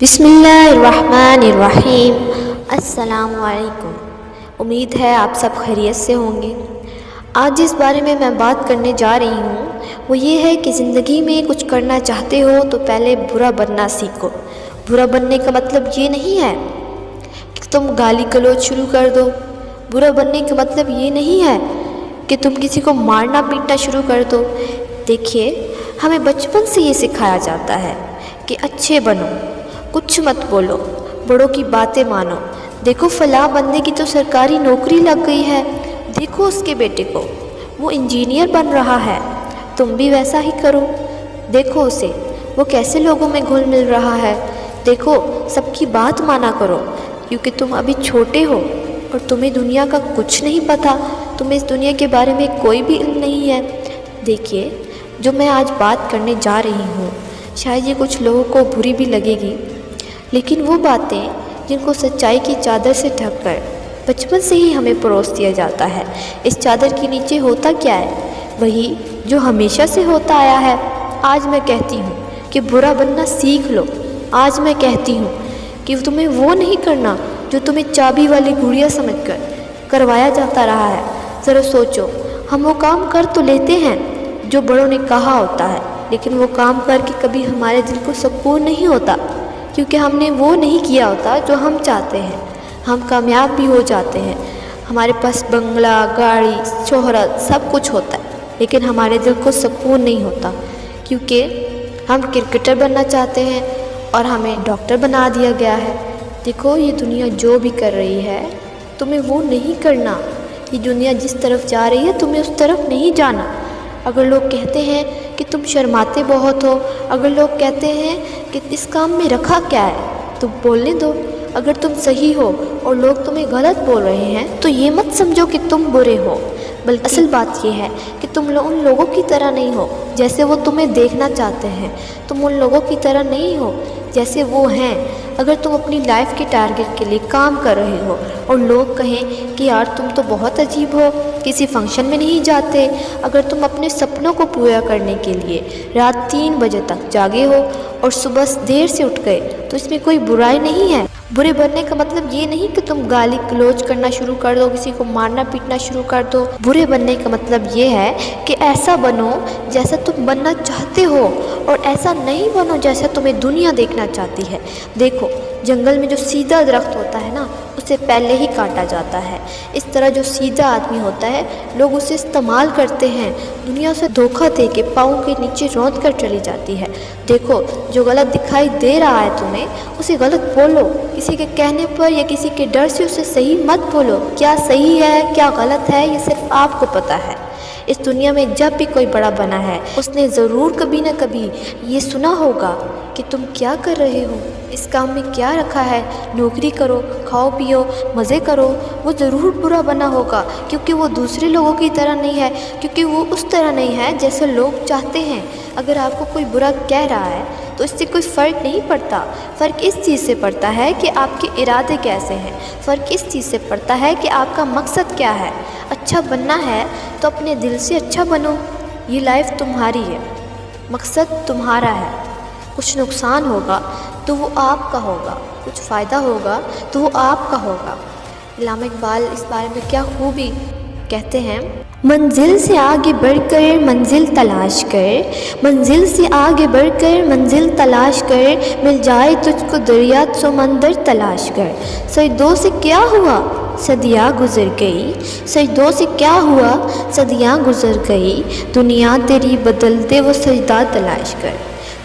बिस्मिल्लाहिर्रहमानिर्रहीम। अस्सलाम वालेकुम। उम्मीद है आप सब खैरियत से होंगे। आज जिस बारे में मैं बात करने जा रही हूँ वो ये है कि ज़िंदगी में कुछ करना चाहते हो तो पहले बुरा बनना सीखो। बुरा बनने का मतलब ये नहीं है कि तुम गाली गलौज शुरू कर दो। बुरा बनने का मतलब ये नहीं है कि तुम किसी को मारना पीटना शुरू कर दो। देखिए, हमें बचपन से ये सिखाया जाता है कि अच्छे बनो, कुछ मत बोलो, बड़ों की बातें मानो। देखो फलां बंदे की तो सरकारी नौकरी लग गई है, देखो उसके बेटे को, वो इंजीनियर बन रहा है, तुम भी वैसा ही करो। देखो उसे, वो कैसे लोगों में घुल मिल रहा है। देखो सबकी बात माना करो, क्योंकि तुम अभी छोटे हो और तुम्हें दुनिया का कुछ नहीं पता, तुम्हें इस दुनिया के बारे में कोई भी इल्म नहीं है। देखिए, जो मैं आज बात करने जा रही हूँ शायद ये कुछ लोगों को बुरी भी लगेगी, लेकिन वो बातें जिनको सच्चाई की चादर से ढककर बचपन से ही हमें परोस दिया जाता है। इस चादर के नीचे होता क्या है? वही जो हमेशा से होता आया है। आज मैं कहती हूँ कि बुरा बनना सीख लो। आज मैं कहती हूँ कि तुम्हें वो नहीं करना जो तुम्हें चाबी वाली गुड़िया समझकर करवाया जाता रहा है। ज़रा सोचो, हम वो काम कर तो लेते हैं जो बड़ों ने कहा होता है, लेकिन वो काम करके कभी हमारे दिल को सुकून नहीं होता, क्योंकि हमने वो नहीं किया होता जो हम चाहते हैं। हम कामयाब भी हो जाते हैं, हमारे पास बंगला, गाड़ी, शोहरत सब कुछ होता है, लेकिन हमारे दिल को सुकून नहीं होता, क्योंकि हम क्रिकेटर बनना चाहते हैं और हमें डॉक्टर बना दिया गया है। देखो, ये दुनिया जो भी कर रही है तुम्हें वो नहीं करना। ये दुनिया जिस तरफ जा रही है तुम्हें उस तरफ नहीं जाना। अगर लोग कहते हैं कि तुम शर्माते बहुत हो, अगर लोग कहते हैं कि इस काम में रखा क्या है, तो बोलने दो। अगर तुम सही हो और लोग तुम्हें गलत बोल रहे हैं तो ये मत समझो कि तुम बुरे हो, बल्कि असल बात ये है कि तुम उन लोगों की तरह नहीं हो जैसे वो तुम्हें देखना चाहते हैं। तुम उन लोगों की तरह नहीं हो जैसे वो हैं। अगर तुम अपनी लाइफ के टारगेट के लिए काम कर रहे हो और लोग कहें कि यार तुम तो बहुत अजीब हो, किसी फंक्शन में नहीं जाते, अगर तुम अपने सपनों को पूरा करने के लिए रात 3 बजे तक जागे हो और सुबह देर से उठ गए, तो इसमें कोई बुराई नहीं है। बुरे बनने का मतलब ये नहीं कि तुम गाली गलौज करना शुरू कर दो, किसी को मारना पीटना शुरू कर दो। बुरे बनने का मतलब ये है कि ऐसा बनो जैसा तुम बनना चाहते हो और ऐसा नहीं बनो जैसा तुम्हें दुनिया देखना चाहती है। देखो, जंगल में जो सीधा दरख्त होता है ना, उसे पहले ही काटा जाता है। इस तरह जो सीधा आदमी होता है लोग उसे इस्तेमाल करते हैं, दुनिया उसे धोखा दे के पाँव के नीचे रौंद कर चली जाती है। देखो, जो गलत दिखाई दे रहा है तुम्हें उसे गलत बोलो, किसी के कहने पर या किसी के डर से उसे सही मत बोलो। क्या सही है क्या गलत है ये सिर्फ आपको पता है। इस दुनिया में जब भी कोई बड़ा बना है उसने ज़रूर कभी ना कभी ये सुना होगा कि तुम क्या कर रहे हो, इस काम में क्या रखा है, नौकरी करो, खाओ पियो, मज़े करो। वो ज़रूर बुरा बना होगा, क्योंकि वो दूसरे लोगों की तरह नहीं है, क्योंकि वो उस तरह नहीं है जैसे लोग चाहते हैं। अगर आपको कोई बुरा कह रहा है तो इससे कोई फ़र्क नहीं पड़ता। फ़र्क इस चीज़ से पड़ता है कि आपके इरादे कैसे हैं। फ़र्क इस चीज़ से पड़ता है कि आपका मकसद क्या है। अच्छा बनना है तो अपने दिल से अच्छा बनो। ये लाइफ तुम्हारी है, मकसद तुम्हारा है। कुछ नुकसान होगा तो वो आपका होगा, कुछ फ़ायदा होगा तो वो आपका होगा। अल्लामा इकबाल इस बारे में क्या खूबी कहते हैं, मंजिल से आगे बढ़कर मंजिल तलाश कर, मंजिल से आगे बढ़कर मंजिल तलाश कर, मिल जाए तुझको दरिया समंदर तलाश कर। सजदों से क्या हुआ सदियाँ गुज़र गई, सजदों से क्या हुआ सदियाँ गुज़र गई, दुनिया तेरी बदल दे वो सजदा तलाश कर।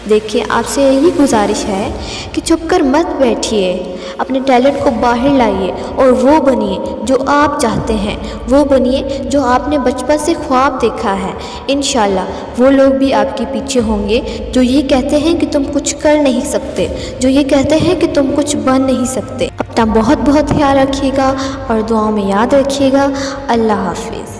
देखिए, आपसे यही गुजारिश है कि छुप कर मत बैठिए, अपने टैलेंट को बाहर लाइए और वो बनिए जो आप चाहते हैं, वो बनिए जो आपने बचपन से ख्वाब देखा है। इंशाल्लाह वो लोग भी आपके पीछे होंगे जो ये कहते हैं कि तुम कुछ कर नहीं सकते, जो ये कहते हैं कि तुम कुछ बन नहीं सकते। अपना बहुत बहुत ख्याल रखिएगा और दुआओं में याद रखिएगा। अल्लाह हाफिज़।